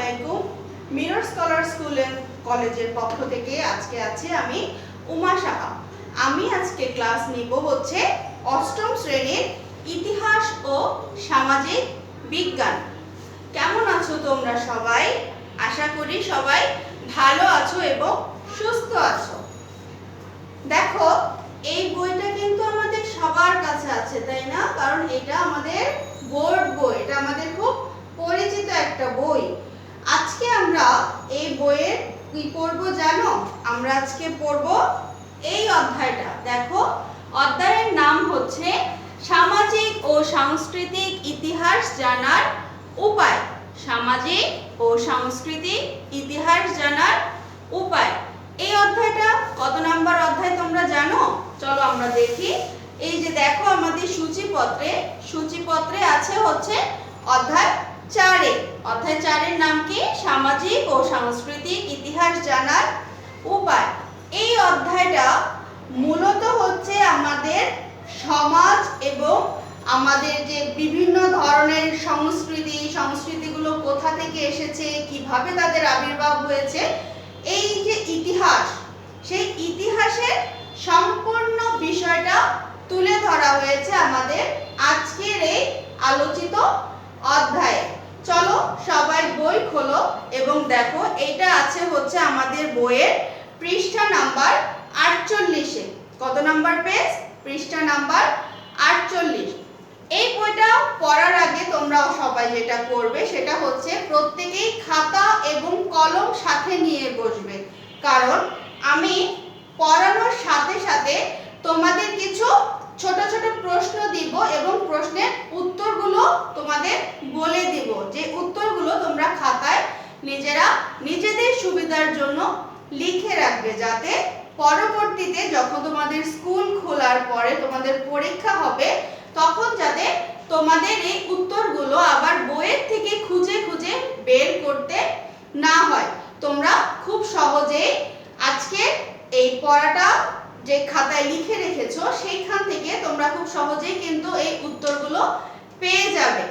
আলাইকুম। Mirror scholar school and কলেজের পক্ষ থেকে আজকে আছি আমি উমা সাহা। আমি আজকে ক্লাস নিব হচ্ছে অষ্টম শ্রেণীর ইতিহাস ও সামাজিক বিজ্ঞান। কেমন আছো তোমরা সবাই? আশা করি সবাই ভালো আছো এবং সুস্থ আছো। দেখো, এই বইটা কিন্তু আমাদের সবার কাছে আছে, তাই না? কারণ এটা আমাদের বোর্ড বই, এটা আমাদের খুব পরিচিত একটা বই। আজকে আমরা এই বইয়ের কি পড়ব জানো? আমরা আজকে পড়ব এই অধ্যায়টা। দেখো, অধ্যায়ের নাম হচ্ছে সামাজিক ও সাংস্কৃতিক ইতিহাস জানার উপায়। সামাজিক ও সাংস্কৃতিক ইতিহাস জানার উপায়। এই অধ্যায়টা কত নাম্বার অধ্যায় তোমরা জানো? চলো আমরা দেখি। এই যে দেখো, আমাদের সূচিপত্রে আছে হচ্ছে অধ্যায় 4। অধ্যায় 4-এর নাম কি? সামাজিক ও সাংস্কৃতিক ইতিহাস জানার উপায়। এই অধ্যায়টা মূলত হচ্ছে আমাদের সমাজ এবং আমাদের যে বিভিন্ন ধরনের সংস্কৃতিগুলো কোথা থেকে এসেছে, কিভাবে তাদের আবির্ভাব হয়েছে, এই যে ইতিহাস, সেই ইতিহাসের সম্পূর্ণ বিষয়টা তুলে ধরা হয়েছে আমাদের আজকের এই আলোচিত অধ্যায়ে। চলো সবাই বই খোলো এবং দেখো, এটা আছে হচ্ছে আমাদের বইয়ের পৃষ্ঠা নাম্বার 48-এ। কত নাম্বার পেজ? পৃষ্ঠা নাম্বার 48। এই বইটা পড়ার আগে তোমরা সবাই যেটা করবে সেটা হচ্ছে প্রত্যেকেই খাতা এবং কলম সাথে নিয়ে বসবে। কারণ আমি পড়ানোর সাথে সাথে তোমাদের কিছু ছোট ছোট প্রশ্ন দিব এবং প্রশ্নের উত্তরগুলো তোমাদের বলে দিব, যে উত্তরগুলো তোমরা খাতায় নিজেদের সুবিধার জন্য লিখে রাখবে, যাতে পরবর্তীতে যখন তোমাদের স্কুল খোলার পরে তোমাদের পরীক্ষা হবে, তখন যাতে তোমাদের এই উত্তরগুলো আবার বইয়ের থেকে খুঁজে খুঁজে বের করতে না হয়। তোমরা খুব সহজেই আজকে এই পড়াটা যে খাতায় লিখে রেখেছো সেইখান থেকে তোমরা খুব সহজেই কিন্তু এই উত্তরগুলো পেয়ে যাবে।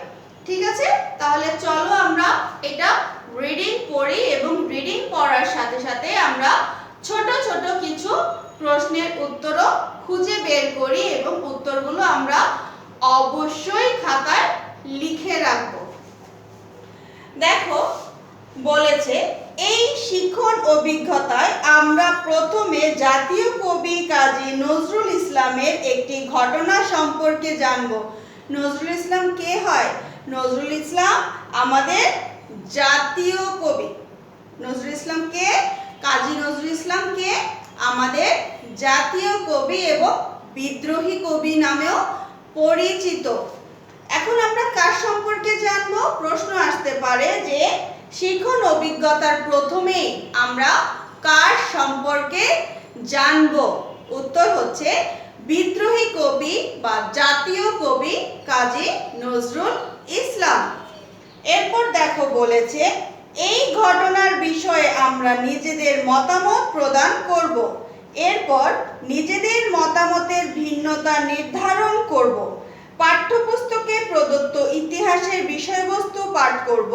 ঠিক আছে? তাহলে চলো আমরা এটা রিডিং পড়ি এবং রিডিং পড়ার সাথে সাথে আমরা ছোট ছোট কিছু প্রশ্নের উত্তরও খুঁজে বের করি এবং উত্তরগুলো আমরা অবশ্যই খাতায় লিখে রাখব। দেখো, বলেছে এই শিক্ষণ অভিজ্ঞতায় আমরা প্রথমে জাতীয় কবি কাজী নজরুল ইসলামের একটি ঘটনা সম্পর্কে জানব। নজরুল ইসলাম কে হয়? নজরুল ইসলাম আমাদের জাতীয় কবি। নজরুল ইসলাম কে? কাজী নজরুল ইসলাম কে? আমাদের জাতীয় কবি এবং বিদ্রোহী কবি নামেও পরিচিত। এখন আমরা কার সম্পর্কে জানবো? প্রশ্ন আসতে পারে যে শিক্ষণ অভিজ্ঞতার প্রথমেই আমরা কার সম্পর্কে জানবো? উত্তর হচ্ছে বিদ্রোহী কবি বা জাতীয় কবি কাজী নজরুল ইসলাম। এরপর দেখো, বলেছে এই ঘটনার বিষয়ে আমরা নিজেদের মতামত প্রদান করব। এরপর নিজেদের মতামতের ভিন্নতা নির্ধারণ করব। পাঠ্যপুস্তকে প্রদত্ত ইতিহাসের বিষয়বস্তু পাঠ করব।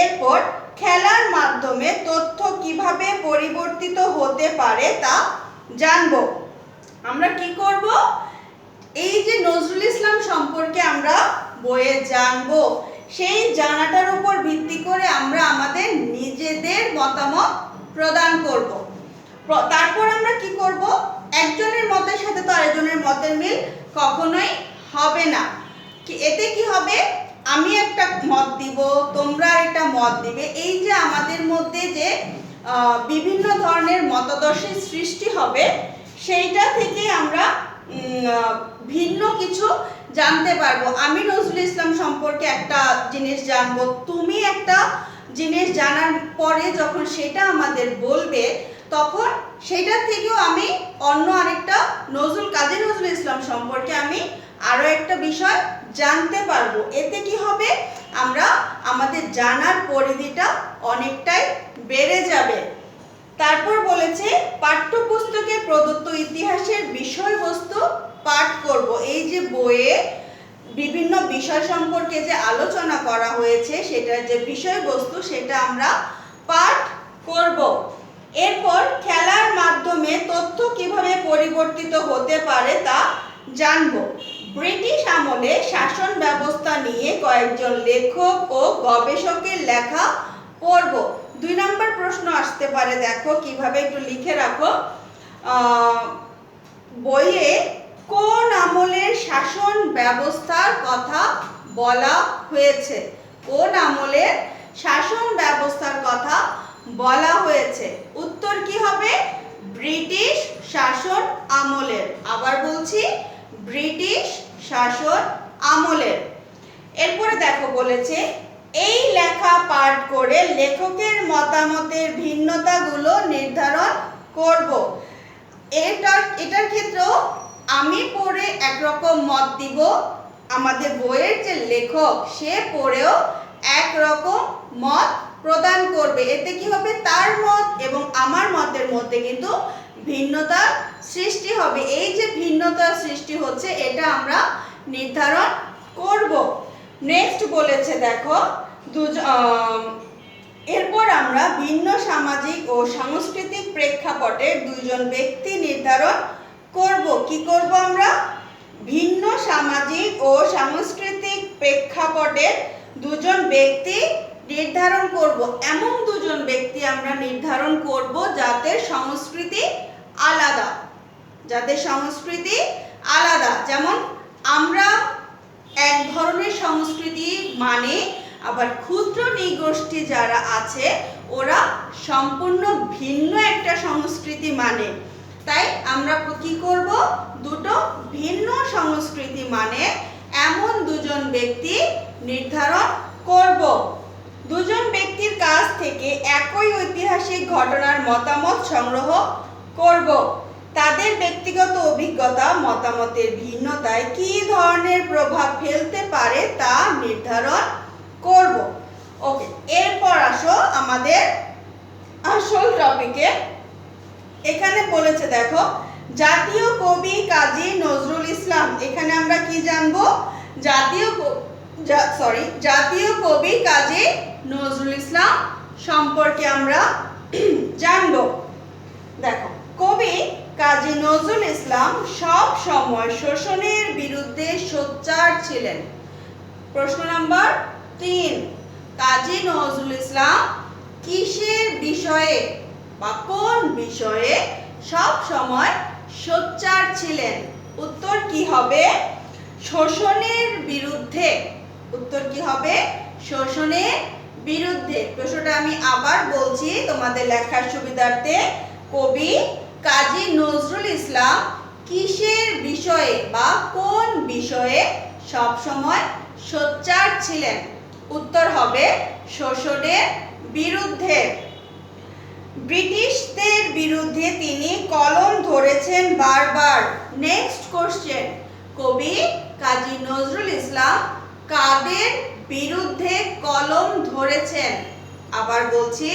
এরপর খেলার মাধ্যমে তথ্য কিভাবে পরিবর্তিত হতে পারে তা জানব। আমরা কি করব? এই যে নজরুল ইসলাম সম্পর্কে আমরা বইয়ে জানব, সেই জানাটার উপর ভিত্তি করে আমরা আমাদের নিজেদের মতামত প্রদান করব। তারপর আমরা কি করব? একজনের মতের সাথে তো আরেকজনের মতের মিল কখনোই হবে না। এতে কি হবে? আমি একটা মত দিব, তোমরা একটা মত দিবে। এই যে আমাদের মধ্যে যে বিভিন্ন ধরনের মতাদর্শের সৃষ্টি হবে, সেইটা থেকে আমরা ভিন্ন কিছু জানতে পারবো। আমি নজরুল ইসলাম সম্পর্কে একটা জিনিস জানবো, তুমি একটা জিনিস জানার পরে যখন সেটা আমাদের বলবে, তখন সেটার থেকেও আমি অন্য আরেকটা কাজী নজরুল ইসলাম সম্পর্কে আমি আরো একটা বিষয় জানতে পারবো। এতে কি হবে? আমরা আমাদের জানার পরিধিটা অনেকটাই বেড়ে যাবে। তারপর বলেছে পাঠ্যপুস্তকে প্রদত্ত ইতিহাসের বিষয়বস্তু পাঠ করব। এই যে বইয়ে বিভিন্ন বিষয় সম্পর্কে যে আলোচনা করা হয়েছে সেটার যে বিষয়বস্তু সেটা আমরা পাঠ করব। এরপর খেলার মাধ্যমে তথ্য কিভাবে পরিবর্তিত হতে পারে তা জানব। ব্রিটিশ আমলে শাসন ব্যবস্থা নিয়ে কয়েকজন লেখক ও গবেষকের লেখা পড়ব। 2 নম্বর প্রশ্ন আসতে পারে, দেখো কিভাবে, একটু লিখে রাখো। বইয়ে কোন আমলের শাসন ব্যবস্থার কথা বলা হয়েছে? কোন আমলের শাসন ব্যবস্থার কথা বলা হয়েছে? উত্তর কি হবে? ব্রিটিশ শাসন আমলের। আবার বলছি, ব্রিটিশ শাসন আমলের। এরপরে দেখো বলেছে, এই লেখা পাঠ করে লেখকের মতামতের ভিন্নতাগুলো নির্ধারণ করব। এটার ক্ষেত্রেও আমি পড়ে একরকম মত দিব, আমাদের বইয়ের যে লেখক সে পড়েও একরকম মত প্রদান করবে। এতে কি হবে? তার মত এবং আমার মতের মধ্যে কিন্তু ভিন্নতার সৃষ্টি হবে। এই যে ভিন্নতার সৃষ্টি হচ্ছে এটা আমরা নির্ধারণ করব। নেক্সট বলেছে দেখো, এরপর আমরা ভিন্ন সামাজিক ও সাংস্কৃতিক প্রেক্ষাপটে দুইজন ব্যক্তি নির্ধারণ করব। কি করব আমরা? ভিন্ন সামাজিক ও সাংস্কৃতিক প্রেক্ষাপটে দুজন ব্যক্তি নির্ধারণ করব। এমন দুজন ব্যক্তি আমরা নির্ধারণ করব যাদের সংস্কৃতি আলাদা, যাদের সংস্কৃতি আলাদা। যেমন আমরা এক ধরনের সংস্কৃতি মানে, আবার ক্ষুদ্র নৃগোষ্ঠী যারা আছে ওরা সম্পূর্ণ ভিন্ন একটা সংস্কৃতি মানে। তাই আমরা কি করব? দুটো ভিন্ন সংস্কৃতি মানে এমন দুজন ব্যক্তি নির্ধারণ করব। দুজন ব্যক্তির কাছ থেকে একই ঐতিহাসিক ঘটনার মতামত সংগ্রহ করব। তাদের ব্যক্তিগত অভিজ্ঞতা মতামতের ভিন্নতায় কী ধরনের প্রভাব ফেলতে পারে তা নির্ধারণ করব। ওকে, এরপর আসো আমাদের আসল টপিকে। এখানে বলেছে দেখো, জাতীয় কবি কাজী নজরুল ইসলাম। এখানে আমরা কি জানবো? জাতীয় কবি কাজী নজরুল ইসলাম সম্পর্কে আমরা জানবো। দেখো, কবি কাজী নজরুল ইসলাম সব সময় শোষণের বিরুদ্ধে সোচ্চার ছিলেন। প্রশ্ন নাম্বার 3, কাজী নজরুল ইসলাম কিসের বিষয়ে বা কোন বিষয়ে সব সময় সোচ্চার ছিলেন? উত্তর কি হবে? শোষণের বিরুদ্ধে। উত্তর কি হবে? শোষণের বিরুদ্ধে। প্রশ্নটা আমি আবার বলছি তোমাদের লেখার সুবিধার্থে। কবি কাজী নজরুল ইসলাম কিসের বিষয়ে বা কোন বিষয়ে সব সময় সোচ্চার ছিলেন? উত্তর হবে শোষণের বিরুদ্ধে। ব্রিটিশদের বিরুদ্ধে তিনি কলম ধরেছেন বারবার। নেক্সট কোশ্চেন, কবি কাজী নজরুল ইসলাম কাদের বিরুদ্ধে কলম ধরেছেন? আবার বলছি,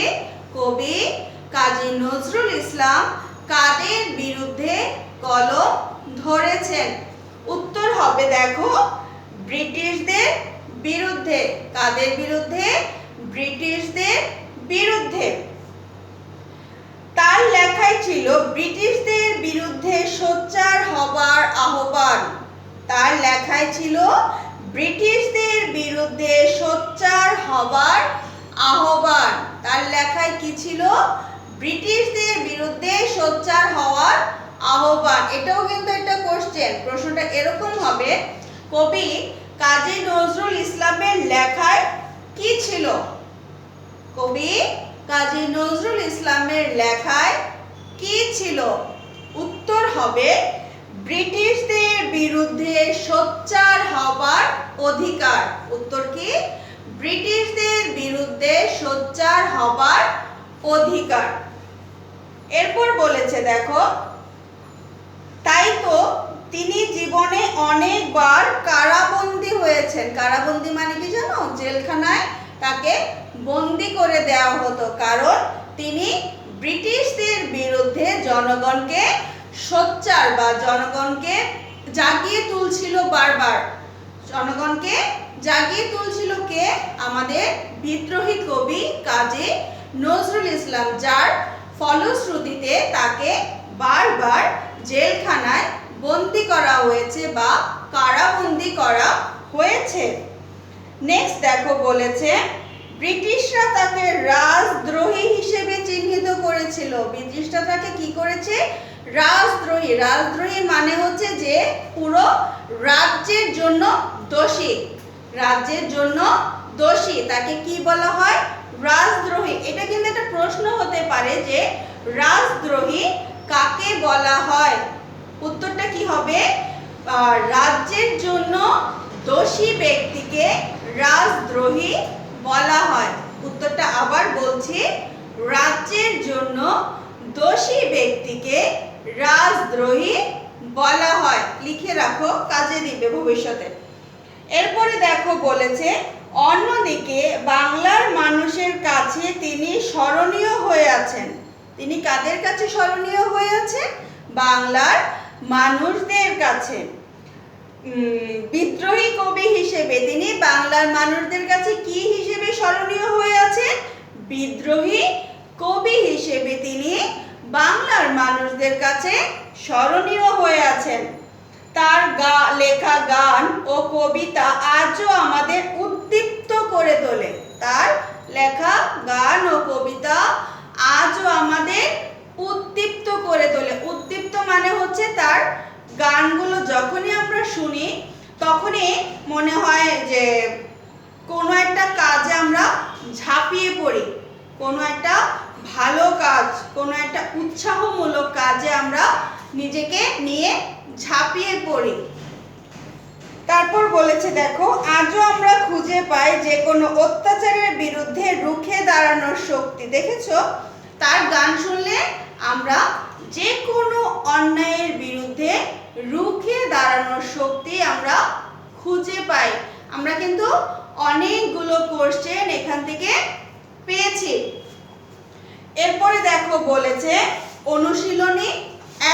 কবি কাজী নজরুল ইসলাম কাদের বিরুদ্ধে কলম ধরেছেন? উত্তর হবে দেখো, ব্রিটিশদের বিরুদ্ধে। কাদের বিরুদ্ধে? ব্রিটিশদের বিরুদ্ধে। তার লেখায় ছিল ব্রিটিশদের বিরুদ্ধে সোচ্চার হবার আহ্বান। তার লেখায় ছিল ব্রিটিশদের বিরুদ্ধে সোচ্চার হবার আহ্বান। তার লেখায় কি ছিল? ব্রিটিশদের বিরুদ্ধে সোচ্চার হওয়ার আহ্বান। এটাও কিন্তু একটা কোশ্চেন। প্রশ্নটা এরকম হবে, কবি কাজী নজরুল ইসলামের লেখায় কি ছিল? কবি কাজী নজরুল ইসলামের লেখায় কি ছিল? উত্তর হবে ব্রিটিশদের বিরুদ্ধে সোচ্চার হবার অধিকার। উত্তর কি? ব্রিটিশদের বিরুদ্ধে সোচ্চার হবার অধিকার। এরপর বলেছে দেখো, তাই তো তিনি জীবনে অনেকবার কারাবন্দী হয়েছেন। কারাবন্দী মানে কি জানো? জেলখানায় তাকে বন্দী করে দেওয়া হতো, কারণ তিনি ব্রিটিশদের বিরুদ্ধে জনগণকে সোচ্চার বা জনগণকে জাগিয়ে তুলছিল বারবার। জনগণকে জাগিয়ে তুলছিল কে? আমাদের বিদ্রোহী কবি কাজী নজরুল ইসলাম, যার ফলশ্রুতিতে তাকে বারবার জেলখানায় বন্দী করা হয়েছে বা কারাবন্দী করা হয়েছে। নেক্সট দেখো বলেছে ব্রিটিশরা তাকে রাজদ্রোহী হিসেবে চিহ্নিত করেছিল। ব্রিটিশরা তাকে কি করেছে? রাজদ্রোহী। রাজদ্রোহী মানে হচ্ছে যে পুরো রাজ্যের জন্য দোষী, রাজ্যের জন্য দোষী, তাকে কি বলা হয়? রাজদ্রোহী। এটা কিন্তু একটা প্রশ্ন হতে পারে যে রাজদ্রোহী কাকে বলা হয়? উত্তরটা কি হবে? রাজ্যের জন্য দোষী ব্যক্তিকে রাজদ্রোহী বলা হয়। উত্তরটা আবার বলছি, রাজ্যের জন্য দোষী ব্যক্তিকে রাজদ্রোহী বলা হয়। লিখে রাখো, কাজে দিবে ভবিষ্যতে। এরপরে দেখো বলেছে অন্যদিকে বাংলার মানুষের কাছে তিনি স্মরণীয় হয়ে আছেন। তিনি কাদের কাছে স্মরণীয় হয়ে আছেন? বাংলার মানুষদের কাছে। বিদ্রোহী কবি হিসেবে তিনি বাংলার মানুষদের কাছে কি হিসেবে স্মরণীয় হয়ে আছেন? বিদ্রোহী কবি হিসেবে তিনি বাংলার মানুষদের কাছে স্মরণীয় হয়ে আছেন। তার লেখা গান ও কবিতা আজও আমাদের উদ্দীপ্ত করে তোলে। তার লেখা গান ও কবিতা আজও আমাদের উদ্দীপ্ত করে তোলে। উদ্দীপ্ত মানে হচ্ছে তার গানগুলো যখনই আমরা শুনি তখনই মনে হয় যে কোনো একটা কাজে আমরা ঝাঁপিয়ে পড়ি, কোনো একটা ভালো কাজ, কোনো একটা উৎসাহমূলক কাজে আমরা নিজেকে নিয়ে ঝাঁপিয়ে পড়ি। তারপর বলেছে দেখো আজও আমরা খুঁজে পাই যে কোনো অত্যাচারের বিরুদ্ধে রুখে দাঁড়ানোর শক্তি। দেখেছো, তার গান শুনলে আমরা যে কোনো অন্যায়ের বিরুদ্ধে রুখে দাঁড়ানোর শক্তি আমরা খুঁজে পাই। আমরা কিন্তু অনেকগুলো কোশ্চেন এখান থেকে পেয়েছি। এরপরে দেখো বলেছে অনুশীলনী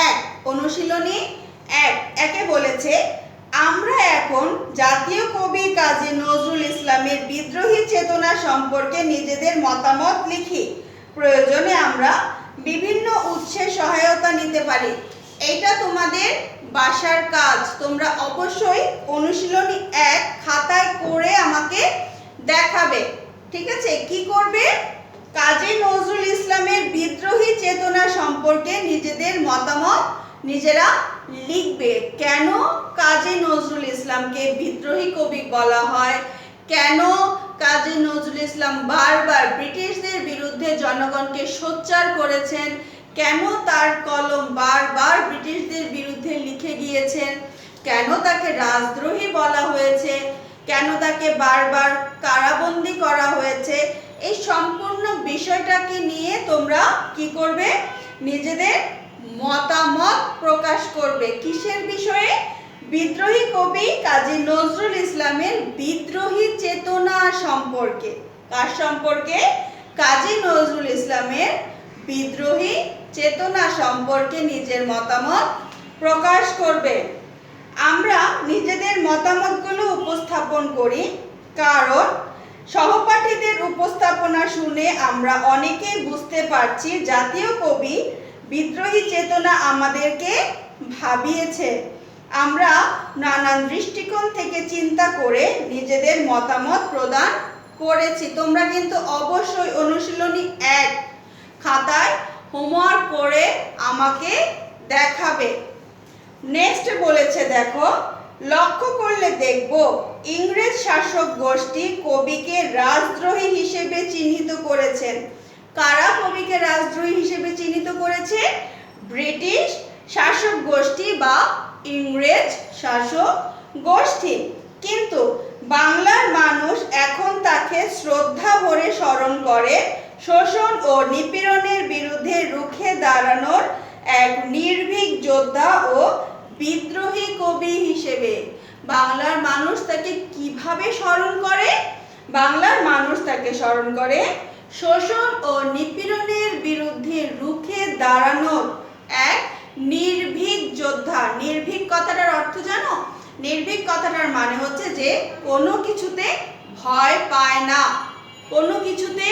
1। অনুশীলনী 1 বলেছে আমরা এখন জাতীয় কবি কাজী নজরুল ইসলামের বিদ্রোহী চেতনা সম্পর্কে নিজেদের মতামত লিখি। প্রয়োজনে আমরা বিভিন্ন উৎসের সহায়তা নিতে পারি। এইটা তোমাদের বাসার কাজ, তোমরা অবশ্যই অনুশীলনী 1 খাতায় করে আমাকে দেখাবে। ঠিক আছে, কি করবে? কাজী নজরুল ইসলামের বিদ্রোহী চেতনা সম্পর্কে নিজেদের মতামত নিজেরা লিখবে। কেন কাজী নজরুল ইসলামকে বিদ্রোহী কবি বলা হয়? কেন কাজী নজরুল ইসলাম বারবার ব্রিটিশদের বিরুদ্ধে জনগণকে সোচ্চার করেছেন? কেন তার কলম বারবার ব্রিটিশদের বিরুদ্ধে লিখে গিয়েছেন? কেন তাকে রাজদ্রোহী বলা হয়েছে? কেন তাকে বারবার কারাবন্দী করা হয়েছে? এই সম্পূর্ণ বিষয়টাকে নিয়ে তোমরা কি করবে? নিজেদের মতামত প্রকাশ করবে। কিসের বিষয়ে? বিদ্রোহী কবি কাজী নজরুল ইসলামের বিদ্রোহী চেতনা সম্পর্কে। কার সম্পর্কে? কাজী নজরুল ইসলামের বিদ্রোহী চেতনা সম্পর্কে নিজের মতামত প্রকাশ করবে। আমরা নিজেদের মতামতগুলো উপস্থাপন করি কারণ সহপাঠীদের উপস্থাপনা শুনে আমরা অনেকেই বুঝতে পারছি জাতীয় কবি বিদ্রোহী চেতনা আমাদেরকে ভাবিয়েছে। আমরা নানান দৃষ্টিকোণ থেকে চিন্তা করে নিজেদের মতামত প্রদান করেছি। তোমরা কিন্তু অবশ্যই অনুশীলনী 1 খাতায় হোমওয়ার্ক করে আমাকে দেখাবে। নেক্সট বলেছে দেখো লক্ষ্য করলে দেখব ইংরেজ শাসক গোষ্ঠী কবিকে রাজদ্রোহী হিসেবে চিহ্নিত করেছেন। কারা কবিকে রাজদ্রোহী হিসেবে চিহ্নিত করেছে? ব্রিটিশ শাসক গোষ্ঠী বা ইংরেজ শাসক গোষ্ঠী। কিন্তু বাংলার মানুষ এখন তাকে শ্রদ্ধা ভরে স্মরণ করে শোষণ ও নিপীড়নের বিরুদ্ধে রুখে দাঁড়ানোর এক নির্ভীক যোদ্ধা ও বিদ্রোহী কবি হিসেবে। বাংলার মানুষ তাকে কিভাবে স্মরণ করে? বাংলার মানুষ তাকে স্মরণ করে শোষণ ও নিপীড়নের বিরুদ্ধে রুখে দাঁড়ানোর এক নির্ভীক যোদ্ধা। নির্ভীক কথাটার অর্থ জানো? নির্ভীক কথাটার মানে হচ্ছে যে কোনো কিছুতে ভয় পায় না, কোনো কিছুতে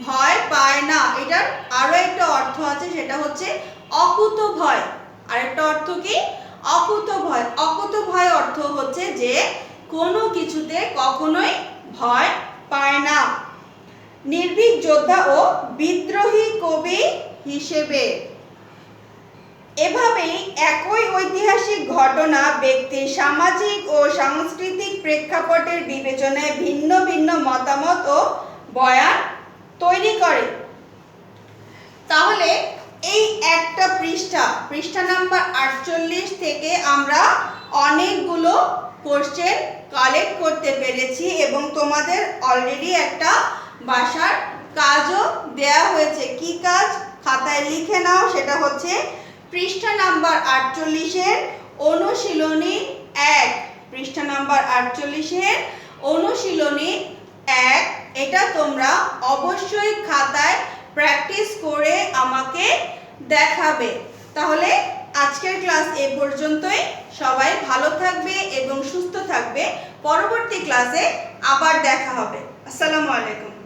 ভয় পায় না। এটার আরো একটা অর্থ আছে, সেটা হচ্ছে অকুতভয়। আরেকটা অর্থ কি? অকুতভয়। অকুতভয় অর্থ হচ্ছে যে কোনো কিছুতে কখনোই ভয় পায় না। নির্ভীক যোদ্ধা ও বিদ্রোহী কবি হিসেবে এভাবেই একই ঐতিহাসিক ঘটনা ব্যক্তির সামাজিক ও সাংস্কৃতিক প্রেক্ষাপটের বিবেচনায় ভিন্ন ভিন্ন মতামত ও বয়ান তৈরি করে। তাহলে এই একটা পৃষ্ঠা নাম্বার 48 থেকে আমরা অনেকগুলো কোশ্চেন কালেক্ট করতে পেরেছি এবং তোমাদের অলরেডি একটা বাসার কাজও দেয়া হয়েছে। কি কাজ? খাতায় লিখে নাও। সেটা হচ্ছে পৃষ্ঠা নাম্বার 48 এর অনুশীলনী 1। পৃষ্ঠা নাম্বার 48 এর অনুশীলনী 1, এটা তোমরা অবশ্যই খাতায় প্র্যাকটিস করে আমাকে দেখাবে। তাহলে আজকের ক্লাস এ পর্যন্তই। সবাই ভালো থাকবে এবং সুস্থ থাকবে। পরবর্তী ক্লাসে আবার দেখা হবে। আসসালামু আলাইকুম।